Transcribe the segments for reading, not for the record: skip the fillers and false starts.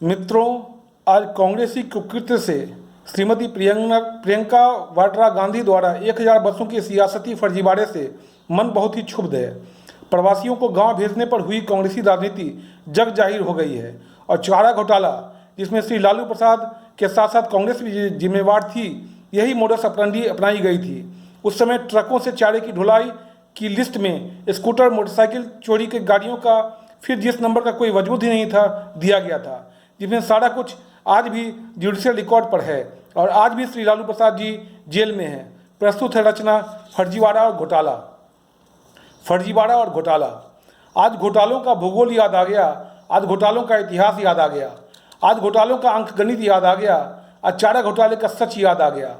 मित्रों, आज कांग्रेसी कुकृत्य से श्रीमती प्रियंका वाड्रा गांधी द्वारा 1000 बसों के सियासती फर्जीवाड़े से मन बहुत ही क्षुब्ध है। प्रवासियों को गांव भेजने पर हुई कांग्रेसी राजनीति जग जाहिर हो गई है और चारा घोटाला, जिसमें श्री लालू प्रसाद के साथ साथ कांग्रेस भी जिम्मेवार थी, यही मोडस ऑपरेंडी अपनाई गई थी। उस समय ट्रकों से चारे की ढुलाई की लिस्ट में स्कूटर, मोटरसाइकिल चोरी के गाड़ियों का फिर जिस नंबर का कोई वजूद ही नहीं था दिया गया था, जिसमें सारा कुछ आज भी जुडिशियल रिकॉर्ड पर है और आज भी श्री लालू प्रसाद जी जेल में हैं। प्रस्तुत है रचना फर्जीवाड़ा और घोटाला। फर्जीवाड़ा और घोटाला। आज घोटालों का भूगोल याद आ गया, आज घोटालों का इतिहास याद आ गया, आज घोटालों का अंकगणित याद आ गया, आज चारा घोटाले का सच याद आ गया,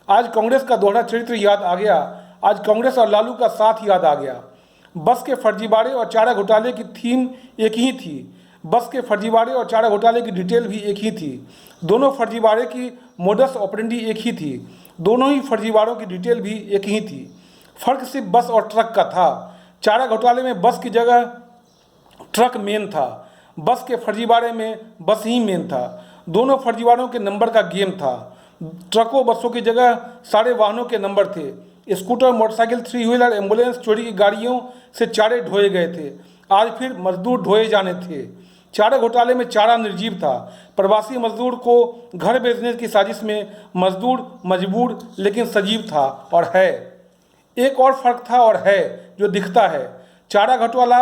आज कांग्रेस का दोहरा चरित्र याद आ गया, आज कांग्रेस और लालू का साथ याद आ गया। बस के फर्जीवाड़े और चारा घोटाले की थीम एक ही थी, बस के फर्जीवाड़े और चारा घोटाले की डिटेल भी एक ही थी। दोनों फर्जीवाड़े की मोडस ऑपरेंडी एक ही थी, दोनों ही फर्जीवाड़ों की डिटेल भी एक ही थी। फर्क सिर्फ बस और ट्रक का था। चारा घोटाले में बस की जगह ट्रक मेन था, बस के फर्जीवाड़े में बस ही मेन था। दोनों फर्जीवाड़ों के नंबर का गेम था। ट्रकों बसों की जगह सारे वाहनों के नंबर थे। स्कूटर, मोटरसाइकिल, 3 व्हीलर, एम्बुलेंस चोरी की गाड़ियों से चारे ढोए गए थे, आज फिर मजदूर ढोए जाने थे। चारा घोटाले में चारा निर्जीव था। प्रवासी मजदूर को घर भेजने की साजिश में मजदूर मजबूर लेकिन सजीव था और है। एक और फर्क था और है जो दिखता है। चारा घोटाला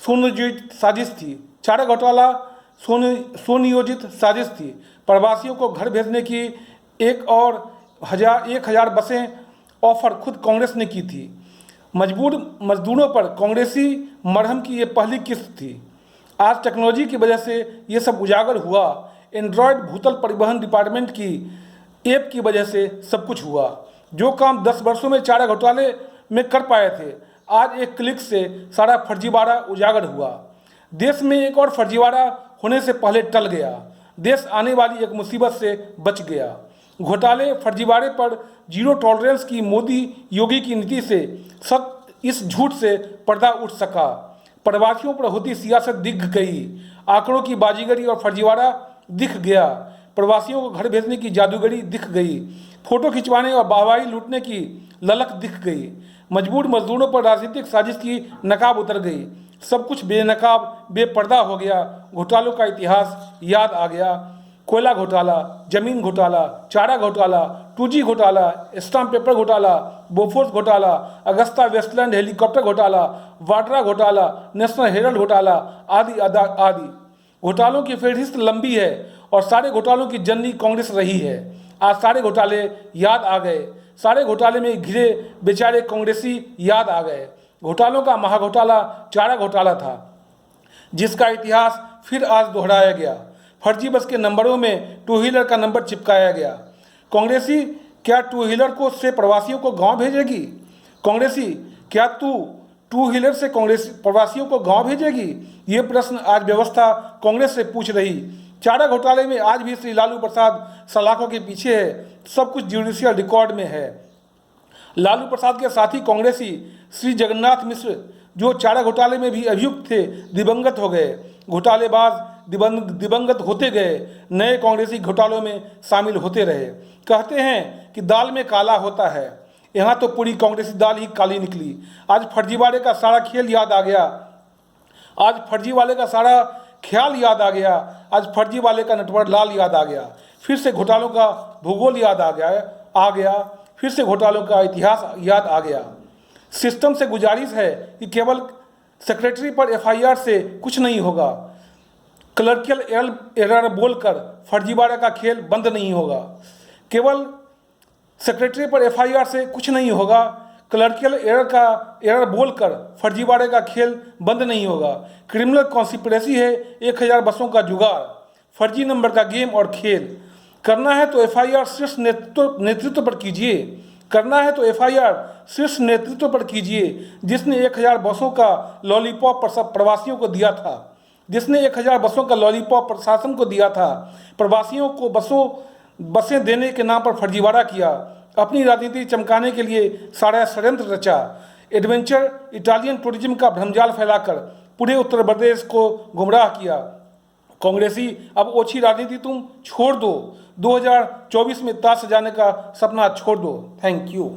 सुनियोजित साजिश थी। चारा घोटाला सुनियोजित साजिश थी। प्रवासियों को घर भेजने की 1000 बसें ऑफर खुद कांग्रेस ने की थी। मजबूर मजदूरों पर कांग्रेसी मरहम की ये पहली किस्त थी। आज टेक्नोलॉजी की वजह से ये सब उजागर हुआ। एंड्रॉयड भूतल परिवहन डिपार्टमेंट की ऐप की वजह से सब कुछ हुआ। जो काम 10 वर्षों में चारा घोटाले में कर पाए थे, आज एक क्लिक से सारा फर्जीवाड़ा उजागर हुआ। देश में एक और फर्जीवाड़ा होने से पहले टल गया। देश आने वाली एक मुसीबत से बच गया। घोटाले फर्जीवाड़े पर जीरो टॉलरेंस की मोदी योगी की नीति से इस झूठ से पर्दा उठ सका। प्रवासियों पर होती सियासत दिख गई। आंकड़ों की बाजीगरी और फर्जीवाड़ा दिख गया। प्रवासियों को घर भेजने की जादूगरी दिख गई। फोटो खिंचवाने और वाहवाही लूटने की ललक दिख गई। मजबूर मजदूरों पर राजनीतिक साजिश की नकाब उतर गई। सब कुछ बेनकाब बेपर्दा हो गया। घोटालों का इतिहास याद आ गया। कोयला घोटाला, जमीन घोटाला, चारा घोटाला, 2G घोटाला, स्टाम्प पेपर घोटाला, बोफोर्स घोटाला, अगस्ता वेस्टलैंड हेलीकॉप्टर घोटाला, वाड्रा घोटाला, नेशनल हेराल्ड घोटाला आदि आदि। घोटालों की फहरिस्त लंबी है और सारे घोटालों की जननी कांग्रेस रही है। आज सारे घोटाले याद आ गए। सारे घोटाले में घिरे बेचारे कांग्रेसी याद आ गए। घोटालों का महाघोटाला चारा घोटाला था, जिसका इतिहास फिर आज दोहराया गया। फर्जी बस के नंबरों में 2 व्हीलर का नंबर चिपकाया गया। कांग्रेसी क्या 2 व्हीलर को से प्रवासियों को गांव भेजेगी? कांग्रेसी क्या तू 2 व्हीलर से प्रवासियों को गांव भेजेगी? ये प्रश्न आज व्यवस्था कांग्रेस से पूछ रही। चारा घोटाले में आज भी श्री लालू प्रसाद सलाखों के पीछे है। सब कुछ जुडिशियल रिकॉर्ड में है। लालू प्रसाद के साथी कांग्रेसी श्री जगन्नाथ मिश्र, जो चारा घोटाले में भी अभियुक्त थे, दिवंगत हो गए। घोटालेबाज दिवंगत होते गए, नए कांग्रेसी घोटालों में शामिल होते रहे। कहते हैं कि दाल में काला होता है, यहाँ तो पूरी कांग्रेसी दाल ही काली निकली। आज फर्जीवाड़े का सारा खेल याद आ गया। आज फर्जी वाले का सारा ख्याल याद आ गया। आज फर्जी वाले का नटवर लाल याद आ गया। फिर से घोटालों का भूगोल याद आ गया। फिर से घोटालों का इतिहास याद आ गया। सिस्टम से गुजारिश है कि केवल सेक्रेटरी पर FIR से कुछ नहीं होगा। क्लर्कियल एरर बोलकर फर्जीवाड़ा का खेल बंद नहीं होगा। केवल सेक्रेटरी पर FIR से कुछ नहीं होगा। क्लर्कियल एरर बोलकर फर्जीवाड़े का खेल बंद नहीं होगा। क्रिमिनल कॉन्स्पिरेसी है 1000 बसों का जुगाड़, फर्जी नंबर का गेम और खेल। करना है तो FIR शीर्ष नेतृत्व पर कीजिए। करना है तो FIR शीर्ष नेतृत्व पर कीजिए, जिसने 1000 बसों का लॉलीपॉप प्रवासियों को दिया था, जिसने 1000 बसों का लॉलीपॉप प्रशासन को दिया था। प्रवासियों को बसें देने के नाम पर फर्जीवाड़ा किया। अपनी राजनीति चमकाने के लिए सारा षड्यंत्र रचा। एडवेंचर इटालियन टूरिज्म का भ्रमजाल फैलाकर पूरे उत्तर प्रदेश को गुमराह किया। कांग्रेसी अब ओछी राजनीति तुम छोड़ दो, 2024 में ताश सजाने का सपना छोड़ दो। Thank you.